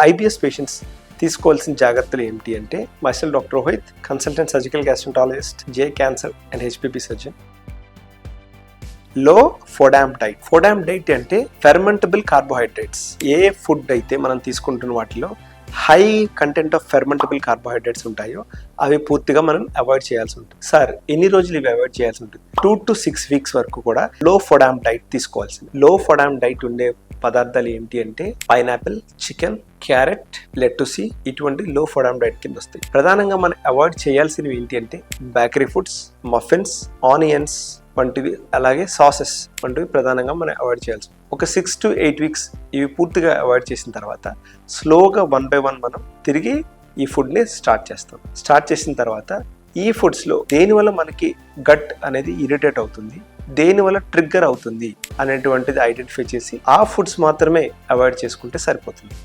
IBS patients తీసుకోవాల్సిన జాగ్రత్తలు ఏంటి అంటే, myself doctor Rohit, consultant surgical gastroenterologist, J cancer and HPP surgeon. లో ఫోడామ్ డైట్. ఫోడామ్ డైట్ అంటే ఫెర్మెంటబుల్ కార్బోహైడ్రేట్స్. ఏ ఫుడ్ అయితే మనం తీసుకుంటున్న వాటిలో హై కంటెంట్ ఆఫ్ ఫెర్మెంటబుల్ కార్బోహైడ్రేట్స్ ఉంటాయో అవి పూర్తిగా మనం అవాయిడ్ చేయాల్సి ఉంటుంది. సార్ ఎన్ని రోజులు ఇవి అవాయిడ్ చేయాల్సి ఉంటుంది? 2 to 6 weeks వరకు కూడా లో ఫోడామ్ డైట్ తీసుకోవాల్సింది. లో ఫోడామ్ డైట్ ఉండే పదార్థాలు ఏంటి అంటే పైనాపిల్, చికెన్, క్యారెట్, లెట్టుసి ఇటువంటి లో ఫోడామ్ డైట్ కింద వస్తాయి. ప్రధానంగా మనం అవాయిడ్ చేయాల్సినవి ఏంటి అంటే బేకరీ ఫుడ్స్, మఫిన్స్, ఆనియన్స్ వంటివి, అలాగే సాసెస్ వంటివి ప్రధానంగా మనం అవాయిడ్ చేయాల్సి. ఒక 6 to 8 weeks ఇవి పూర్తిగా అవాయిడ్ చేసిన తర్వాత స్లోగా 1 by 1 మనం తిరిగి ఈ ఫుడ్ని స్టార్ట్ చేస్తాం. స్టార్ట్ చేసిన తర్వాత ఈ ఫుడ్స్లో దేనివల్ల మనకి గట్ అనేది ఇరిటేట్ అవుతుంది, దేనివల్ల ట్రిగ్గర్ అవుతుంది అనేటువంటిది ఐడెంటిఫై చేసి ఆ ఫుడ్స్ మాత్రమే అవాయిడ్ చేసుకుంటే సరిపోతుంది.